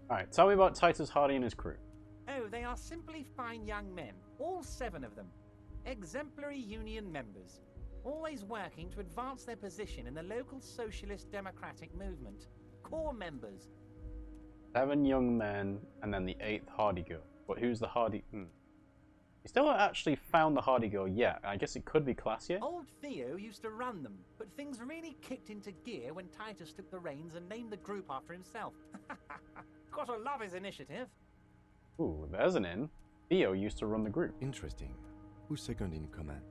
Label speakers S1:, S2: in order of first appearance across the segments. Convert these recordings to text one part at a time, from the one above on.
S1: Alright, tell me about Titus Hardy and his crew.
S2: Oh, they are simply fine young men, all 7 of them. Exemplary union members, always working to advance their position in the local socialist democratic movement. Core members.
S1: 7 young men, and then the 8th Hardy girl. But who's the Hardy? We still haven't actually found the Hardy girl yet. I guess it could be Classier.
S2: Old Theo used to run them, but things really kicked into gear when Titus took the reins and named the group after himself. Gotta love his initiative.
S1: Ooh, there's an in. Theo used to run the group.
S3: Interesting. Who's second in command?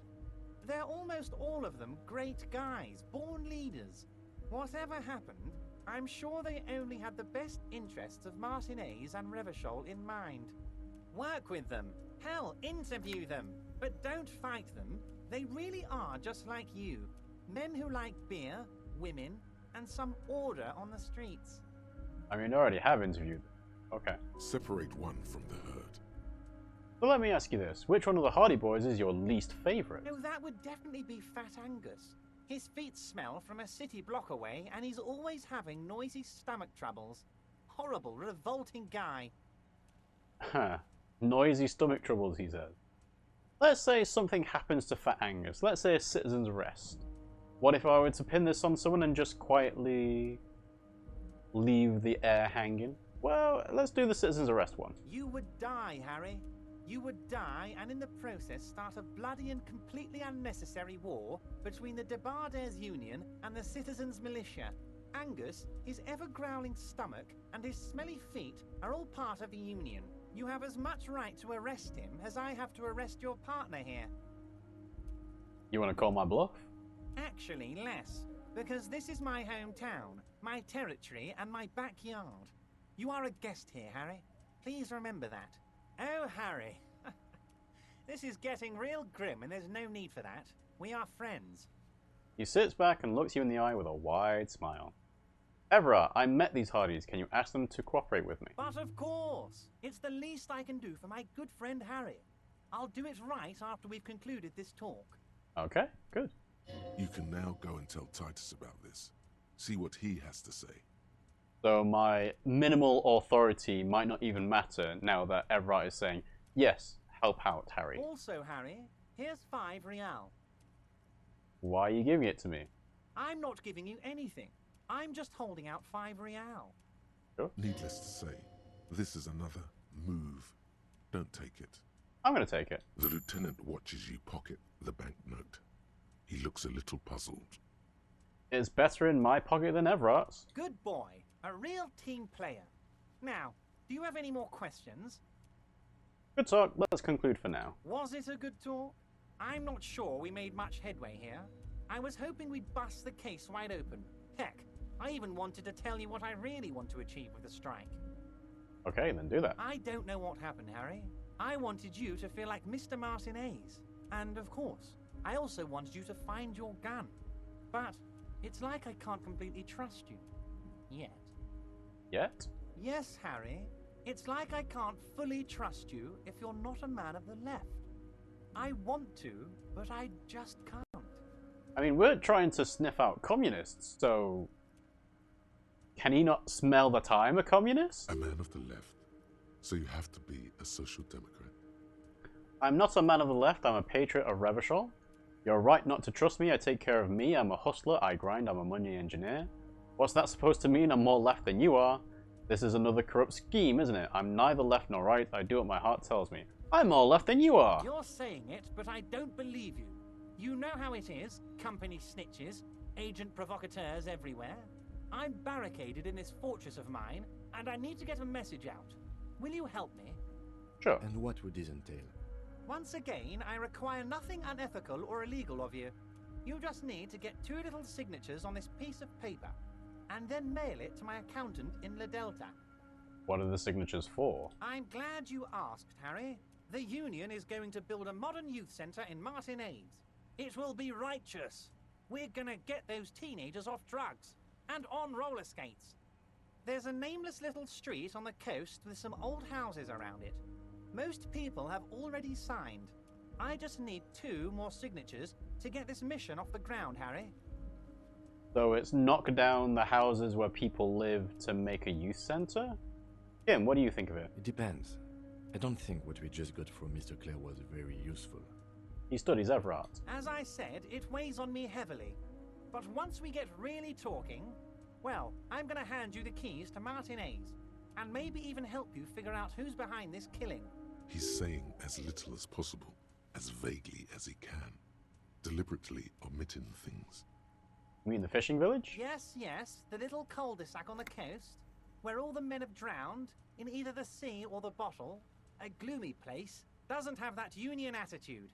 S2: They're almost all of them great guys, born leaders. Whatever happened, I'm sure they only had the best interests of Martinez and Revachol in mind. Work with them. Hell, interview them. But don't fight them. They really are just like you. Men who like beer, women, and some order on the streets.
S1: I mean, I already have interviewed them. Okay.
S4: Separate one from the herd.
S1: So let me ask you this. Which one of the Hardy boys is your least favourite?
S2: No, that would definitely be Fat Angus. His feet smell from a city block away, and he's always having noisy stomach troubles. Horrible, revolting guy.
S1: Huh. Noisy stomach troubles, he says. Let's say something happens to Fat Angus. Let's say a citizen's arrest. What if I were to pin this on someone and just quietly leave the air hanging? Well, let's do the citizen's arrest one.
S2: You would die, Harry. You would die, and in the process start a bloody and completely unnecessary war between the Debarders Union and the Citizens Militia. Angus, his ever-growling stomach, and his smelly feet are all part of the Union. You have as much right to arrest him as I have to arrest your partner here.
S1: You want to call my bluff?
S2: Actually, less, because this is my hometown, my territory, and my backyard. You are a guest here, Harry. Please remember that. Oh, Harry. This is getting real grim, and there's no need for that. We are friends.
S1: He sits back and looks you in the eye with a wide smile. Everard, I met these Hardys. Can you ask them to cooperate with me?
S2: But of course. It's the least I can do for my good friend Harry. I'll do it right after we've concluded this talk.
S1: Okay, good.
S4: You can now go and tell Titus about this. See what he has to say.
S1: So my minimal authority might not even matter now that Everard is saying, yes, help out, Harry.
S2: Also, Harry, here's 5 real.
S1: Why are you giving it to me?
S2: I'm not giving you anything. I'm just holding out 5 real.
S1: Sure.
S4: Needless to say, this is another move. Don't take it.
S1: I'm going to take it.
S4: The lieutenant watches you pocket the banknote. He looks a little puzzled.
S1: It's better in my pocket than Everard's.
S2: Good boy. A real team player. Now, do you have any more questions?
S1: Good talk. Let's conclude for now.
S2: Was it a good talk? I'm not sure we made much headway here. I was hoping we'd bust the case wide open. Heck, I even wanted to tell you what I really want to achieve with the strike.
S1: Okay, then do that.
S2: I don't know what happened, Harry. I wanted you to feel like Mr. Martinez. And of course, I also wanted you to find your gun. But it's like I can't completely trust you. Yet.
S1: Yet?
S2: Yes, Harry. It's like I can't fully trust you if you're not a man of the left. I want to, but I just can't.
S1: I mean, we're trying to sniff out communists, so... Can he not smell that I'm a communist?
S4: A man of the left. So you have to be a social democrat.
S1: I'm not a man of the left, I'm a patriot of Revachol. You're right not to trust me, I take care of me, I'm a hustler, I grind, I'm a money engineer. What's that supposed to mean? I'm more left than you are. This is another corrupt scheme, isn't it? I'm neither left nor right, I do what my heart tells me. I'm more left than you are!
S2: You're saying it, but I don't believe you. You know how it is, company snitches, agent provocateurs everywhere. I'm barricaded in this fortress of mine, and I need to get a message out. Will you help me?
S1: Sure.
S3: And what would this entail?
S2: Once again, I require nothing unethical or illegal of you. You just need to get 2 little signatures on this piece of paper, and then mail it to my accountant in La Delta.
S1: What are the signatures for?
S2: I'm glad you asked, Harry. The Union is going to build a modern youth centre in Martinez. It will be righteous. We're gonna get those teenagers off drugs and on roller skates. There's a nameless little street on the coast with some old houses around it. Most people have already signed. I just need 2 more signatures to get this mission off the ground, Harry.
S1: So it's knock down the houses where people live to make a youth centre? Kim, what do you think of it?
S3: It depends. I don't think what we just got from Mr. Clare was very useful.
S1: He studies Everard.
S2: As I said, it weighs on me heavily. But once we get really talking, well, I'm gonna hand you the keys to Martin A's, and maybe even help you figure out who's behind this killing.
S4: He's saying as little as possible, as vaguely as he can, deliberately omitting things.
S1: You mean the fishing village?
S2: Yes, the little cul-de-sac on the coast, where all the men have drowned, in either the sea or the bottle. A gloomy place, doesn't have that Union attitude.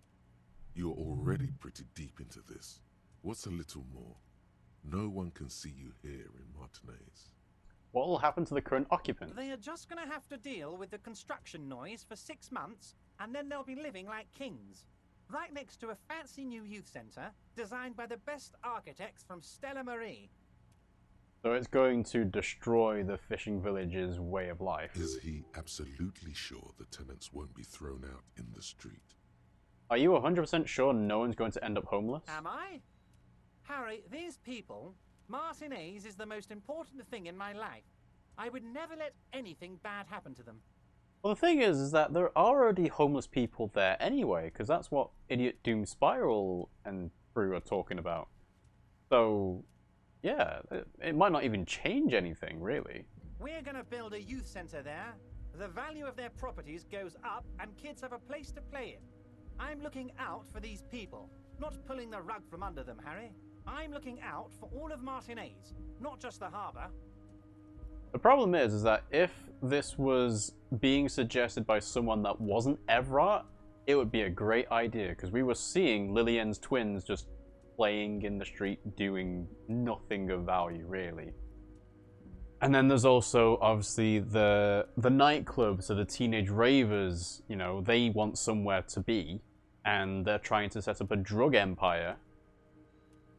S4: You're already pretty deep into this. What's a little more? No one can see you here in Martinez.
S1: What will happen to the current occupants?
S2: They are just gonna have to deal with the construction noise for 6 months, and then they'll be living like kings. Right next to a fancy new youth centre, designed by the best architects from Stella Marie.
S1: So it's going to destroy the fishing village's way of life.
S4: Is he absolutely sure the tenants won't be thrown out in the street?
S1: Are you 100% sure no one's going to end up homeless?
S2: Am I? Harry, these people, Martin A's is the most important thing in my life. I would never let anything bad happen to them.
S1: Well, the thing is that there are already homeless people there anyway, because that's what Idiot Doom Spiral and crew are talking about. So, yeah, it might not even change anything, really.
S2: We're gonna build a youth centre there. The value of their properties goes up, and kids have a place to play in. I'm looking out for these people, not pulling the rug from under them, Harry. I'm looking out for all of Martin A's, not just the harbour.
S1: The problem is that if this was being suggested by someone that wasn't Everard, it would be a great idea, because we were seeing Lillian's twins just playing in the street, doing nothing of value, really. And then there's also, obviously, the nightclub, so the teenage ravers, you know, they want somewhere to be, and they're trying to set up a drug empire.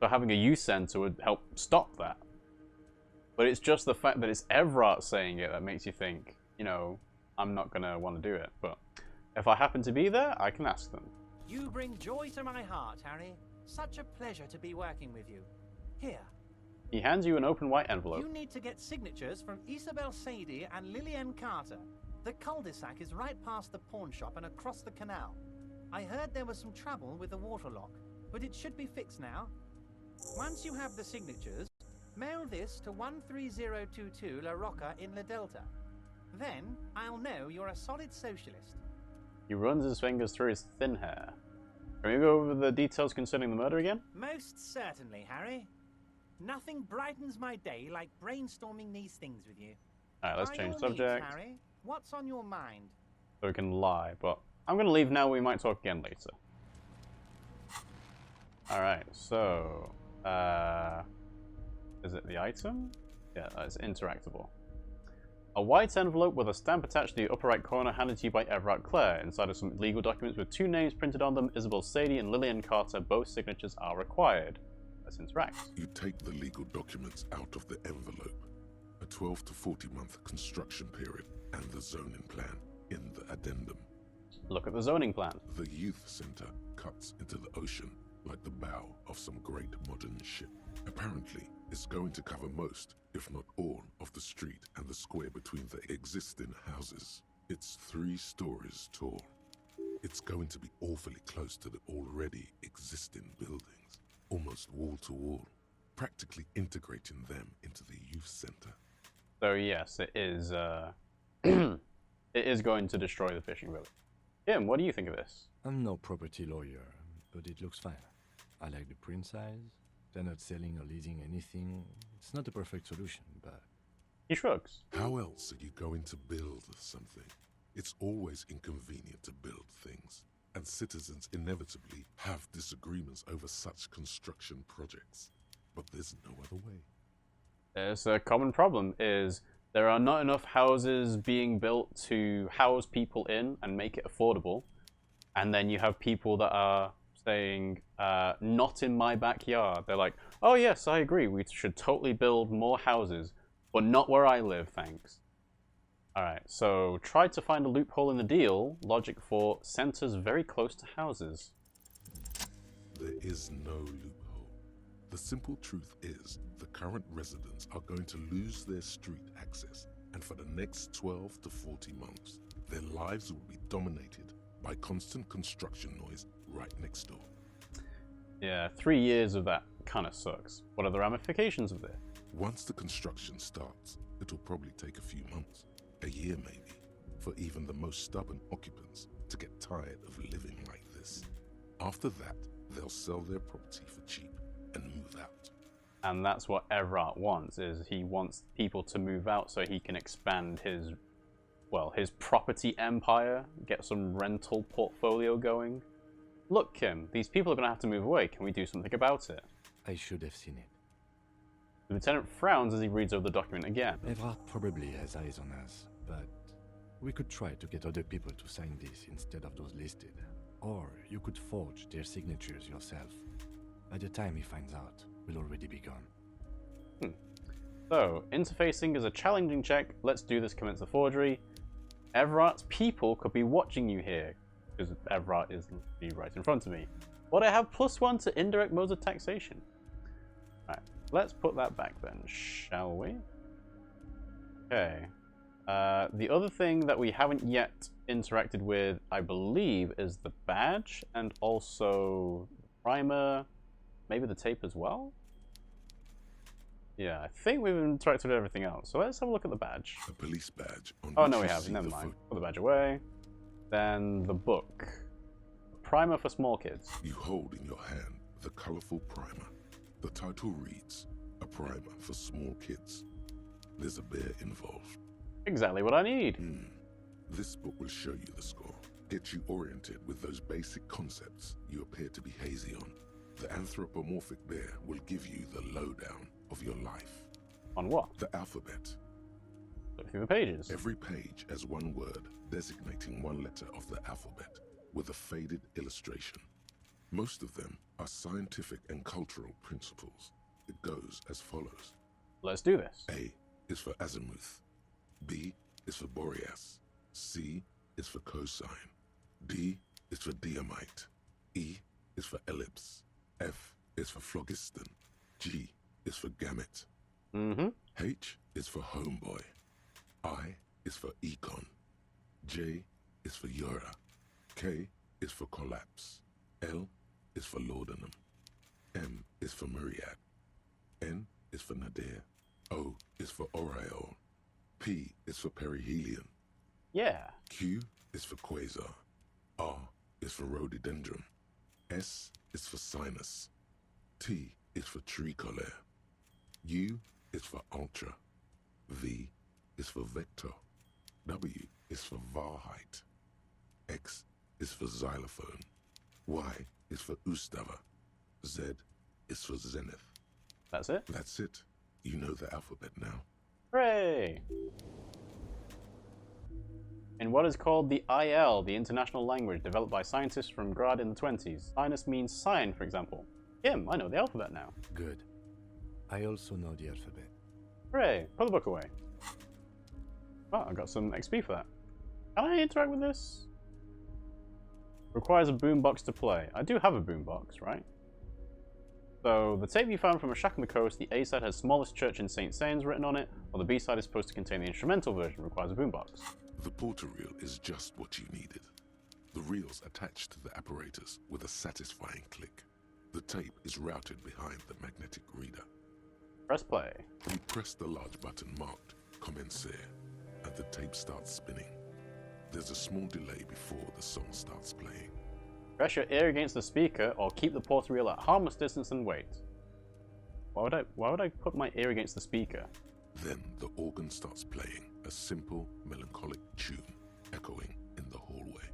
S1: So having a youth centre would help stop that. But it's just the fact that it's Everard saying it that makes you think, you know, I'm not going to want to do it. But if I happen to be there, I can ask them.
S2: You bring joy to my heart, Harry. Such a pleasure to be working with you. Here.
S1: He hands you an open white envelope.
S2: You need to get signatures from Isabel Sadie and Lillian Carter. The cul-de-sac is right past the pawn shop and across the canal. I heard there was some trouble with the water lock, but it should be fixed now. Once you have the signatures, mail this to 13022 La Rocca in La Delta. Then I'll know you're a solid socialist.
S1: He runs his fingers through his thin hair. Can we go over the details concerning the murder again?
S2: Most certainly, Harry. Nothing brightens my day like brainstorming these things with you.
S1: Alright, let's
S2: By
S1: change
S2: all
S1: subject.
S2: means, Harry, what's on your mind?
S1: So we can lie, but I'm going to leave now. We might talk again later. Alright, so... is it the item? Yeah, that's interactable. A white envelope with a stamp attached to the upper right corner handed to you by Everard Clare. Inside of some legal documents with 2 names printed on them, Isabel Sadie and Lillian Carter. Both signatures are required. Let's interact.
S4: You take the legal documents out of the envelope. A 12 to 40 month construction period and the zoning plan in the addendum.
S1: Look at the zoning plan.
S4: The youth centre cuts into the ocean like the bow of some great modern ship. Apparently, it's going to cover most, if not all, of the street and the square between the existing houses. It's 3 stories tall. It's going to be awfully close to the already existing buildings, almost wall to wall, practically integrating them into the youth centre.
S1: So yes, it is, it is going to destroy the fishing village. Kim, what do you think of this?
S3: I'm no property lawyer, but it looks fine. I like the print size. They're not selling or leasing anything. It's not a perfect solution, but...
S1: He shrugs.
S4: How else are you going to build something? It's always inconvenient to build things, and citizens inevitably have disagreements over such construction projects. But there's no other way.
S1: It's a common problem, is there are not enough houses being built to house people in and make it affordable. And then you have people that are saying, not in my backyard. They're like, oh yes, I agree, we should totally build more houses, but not where I live, thanks. Alright, so try to find a loophole in the deal. Logic for centers very close to houses.
S4: There is no loophole. The simple truth is the current residents are going to lose their street access and for the next 12 to 40 months, their lives will be dominated by constant construction noise right next door.
S1: Yeah, 3 years of that kind of sucks. What are the ramifications of this?
S4: Once the construction starts, it'll probably take a few months, a year maybe, for even the most stubborn occupants to get tired of living like this. After that, they'll sell their property for cheap and move out.
S1: And that's what Everard wants, is he wants people to move out so he can expand his, well, his property empire, get some rental portfolio going. Look, Kim, these people are going to have to move away. Can we do something about it?
S3: I should have seen it.
S1: The lieutenant frowns as he reads over the document again.
S3: Everard probably has eyes on us, but we could try to get other people to sign this instead of those listed. Or you could forge their signatures yourself. By the time he finds out, we'll already be gone.
S1: So, interfacing is a challenging check. Let's do this, commence the forgery. Everard's people could be watching you here, because Everard is right in front of me. But I have +1 to indirect modes of taxation. Right, let's put that back then, shall we? Okay. The other thing that we haven't yet interacted with, I believe, is the badge, and also the primer, maybe the tape as well? Yeah, I think we've interacted with everything else. So let's have a look at the badge.
S4: A police badge on
S1: Oh,
S4: which
S1: no, we
S4: you
S1: haven't.
S4: see
S1: Never
S4: the
S1: mind. Put the badge away. Then the book. Primer for small kids.
S4: You hold in your hand the colorful primer. The title reads, A Primer for Small Kids. There's a bear involved.
S1: Exactly what I need.
S4: This book will show you the score, get you oriented with those basic concepts you appear to be hazy on. The anthropomorphic bear will give you the lowdown of your life.
S1: On what?
S4: The alphabet.
S1: Look through the pages.
S4: Every page has one word designating one letter of the alphabet with a faded illustration. Most of them are scientific and cultural principles. It goes as follows.
S1: Let's do this.
S4: A is for azimuth. B is for Boreas. C is for cosine. D is for diamite. E is for ellipse. F is for phlogiston. G is for gamete. H is for homeboy. I is for econ. J is for Eura. K is for collapse. L is for laudanum. M is for myriad. N is for nadir. O is for aureole. P is for perihelion.
S1: Yeah.
S4: Q is for quasar. R is for rhododendron. S is for sinus. T is for tricolor. U is for ultra. V is for vector. W is for Wahrheit. X is for xylophone. Y is for Ustava. Z is for zenith.
S1: That's it?
S4: That's it. You know the alphabet now.
S1: Hooray! In what is called the IL, the international language developed by scientists from Grad in the 20s. Sinus means sign, for example. Kim, I know the alphabet now.
S3: Good. I also know the alphabet.
S1: Hooray! Put the book away. Oh, I got some XP for that. Can I interact with this? Requires a boombox to play. I do have a boombox, right? So, the tape you found from a shack on the coast, the A-side has smallest church in St. Sains written on it, while the B-side is supposed to contain the instrumental version, requires a boombox.
S4: The porter reel is just what you needed. The reel's attached to the apparatus with a satisfying click. The tape is routed behind the magnetic reader.
S1: Press play.
S4: You press the large button marked Commencer, and the tape starts spinning. There's a small delay before the song starts playing.
S1: Press your ear against the speaker, or keep the porter reel at harmless distance and wait. Why would I put my ear against the speaker?
S4: Then the organ starts playing a simple, melancholic tune echoing in the hallway.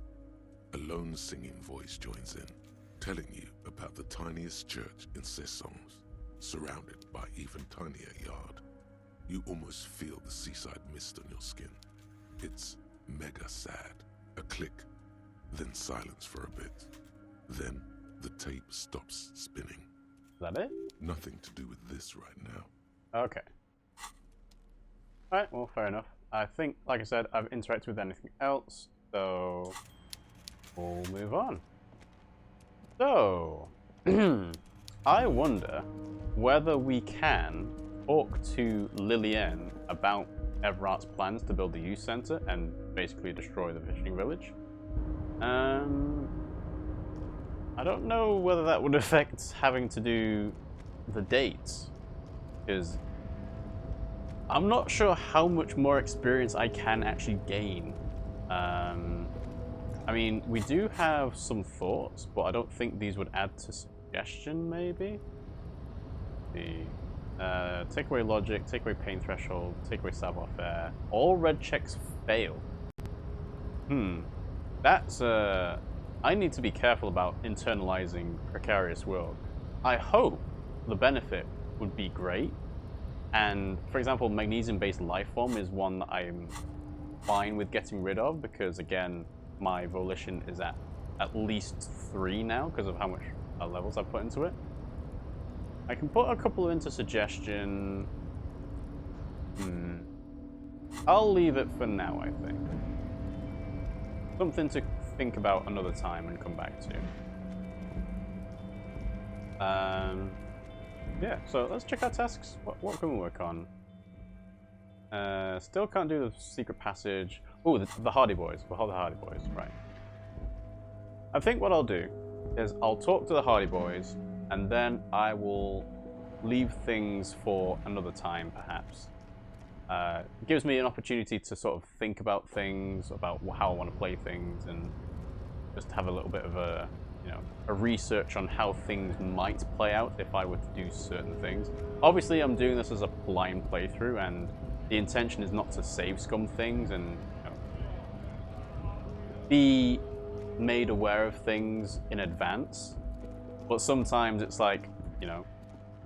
S4: A lone singing voice joins in, telling you about the tiniest church in Cessons, surrounded by even tinier yard. You almost feel the seaside mist on your skin. It's mega sad. A click, then silence for a bit. Then the tape stops spinning.
S1: Is that it?
S4: Nothing to do with this right now.
S1: Okay. Alright, well, fair enough. I think, like I said, I've interacted with anything else, so we'll move on. So, I wonder whether we can talk to Lillian about Everart's plans to build the youth center and basically destroy the fishing village. I don't know whether that would affect having to do the dates, because I'm not sure how much more experience I can actually gain. I mean, we do have some thoughts, but I don't think these would add to suggestion, maybe? Take away logic, take away pain threshold, take away savoir-faire. All red checks fail. That's, I need to be careful about internalizing Precarious World. I hope the benefit would be great. And, for example, magnesium-based lifeform is one that I'm fine with getting rid of because, again, my volition is at least 3 now because of how much levels I've put into it. I can put a couple into suggestion. I'll leave it for now, I think. Something to think about another time and come back to. Yeah, so let's check our tasks. What can we work on? Still can't do the secret passage. Oh, the Hardy Boys. We'll hold the Hardy Boys, right. I think what I'll do is I'll talk to the Hardy Boys, and then I will leave things for another time, perhaps. It gives me an opportunity to sort of think about things, about how I want to play things, and just have a little bit of a, a research on how things might play out if I were to do certain things. Obviously, I'm doing this as a blind playthrough, and the intention is not to save scum things and be made aware of things in advance. But sometimes it's like,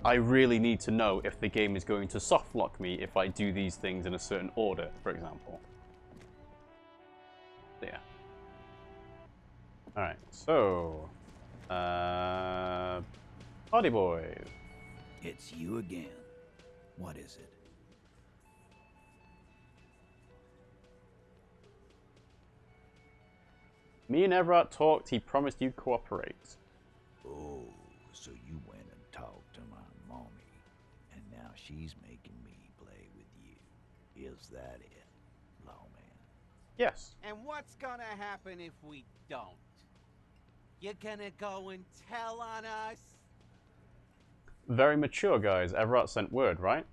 S1: I really need to know if the game is going to soft lock me if I do these things in a certain order, for example. Yeah. Alright, so... Hardy Boys.
S5: It's you again. What is it?
S1: Me and Everart talked, he promised you'd cooperate.
S5: Oh, so you went and talked to my mommy, and now she's making me play with you. Is that it, lawman?
S1: Yes.
S6: And what's gonna happen if we don't? You're gonna go and tell on us?
S1: Very mature, guys. Everart sent word, right?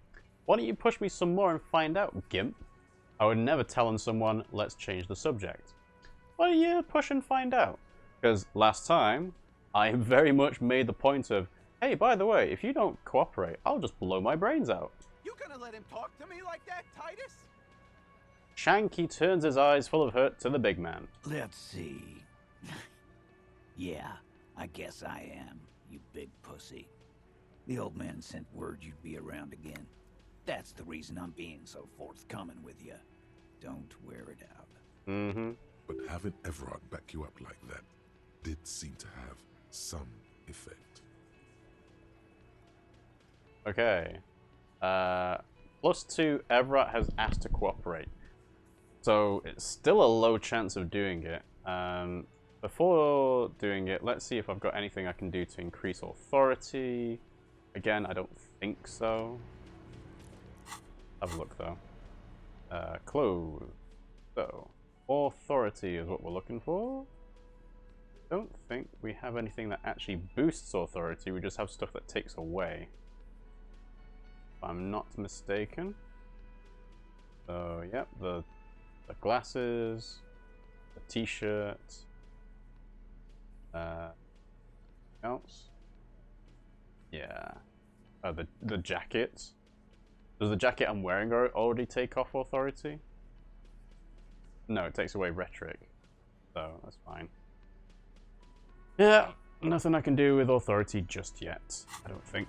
S1: Why don't you push me some more and find out, Gimp? I would never tell on someone, let's change the subject. Why don't you push and find out? Because last time, I very much made the point of, hey, by the way, if you don't cooperate, I'll just blow my brains out.
S6: You gonna let him talk to me like that, Titus?
S1: Shanky turns his eyes full of hurt to the big man.
S5: Let's see. Yeah, I guess I am, you big pussy. The old man sent word you'd be around again. That's the reason I'm being so forthcoming with you. Don't wear it out.
S1: Mm-hmm.
S4: But having Everard back you up like that did seem to have some effect.
S1: Okay. +2, Everard has asked to cooperate. So it's still a low chance of doing it. Before doing it, let's see if I've got anything I can do to increase authority. Again, I don't think so. Have a look though. Close. So, authority is what we're looking for. Don't think we have anything that actually boosts authority, we just have stuff that takes away. If I'm not mistaken. So, yep, the glasses, the t-shirt, else? Yeah. The jacket. Does the jacket I'm wearing already take off authority? No, it takes away rhetoric. So, that's fine. Yeah, nothing I can do with authority just yet, I don't think.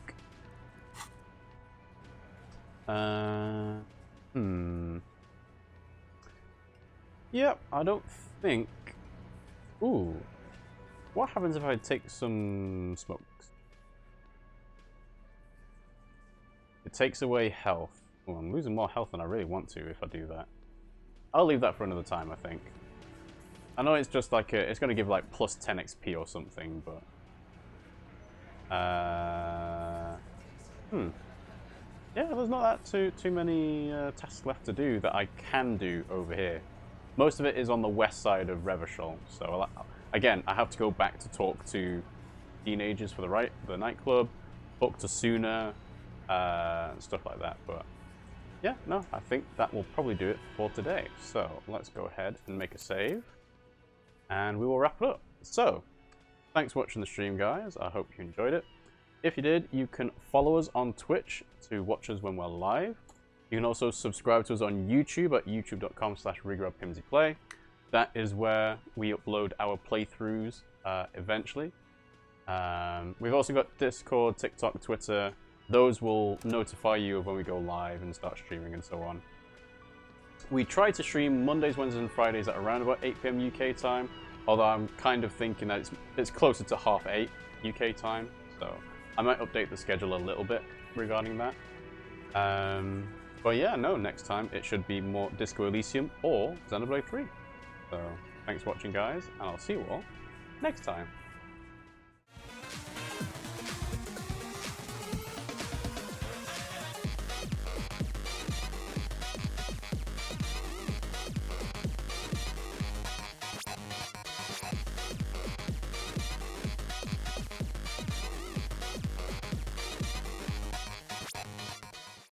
S1: Yep, I don't think... Ooh. What happens if I take some smokes? It takes away health. Oh, I'm losing more health than I really want to if I do that. I'll leave that for another time, I think. I know it's just like it's going to give like plus 10 XP or something, but yeah, there's not that too many tasks left to do that I can do over here. Most of it is on the west side of Revachol, so again, I have to go back to talk to teenagers for the nightclub, talk to Suna, stuff like that. But yeah, no, I think that will probably do it for today. So let's go ahead and make a save, and we will wrap it up. So thanks for watching the stream, guys. I hope you enjoyed it. If you did, you can follow us on Twitch to watch us when we're live. You can also subscribe to us on YouTube at youtube.com/RiggyRobPimmsyPlay. That is where we upload our playthroughs eventually. We've also got Discord, TikTok, Twitter. Those will notify you of when we go live and start streaming and so on. We try to stream Mondays, Wednesdays, and Fridays at around about 8 PM UK time, although I'm kind of thinking that it's closer to 8:30 UK time, so I might update the schedule a little bit regarding that. But yeah, no, next time it should be more Disco Elysium or Xenoblade 3. So thanks for watching, guys, and I'll see you all next time.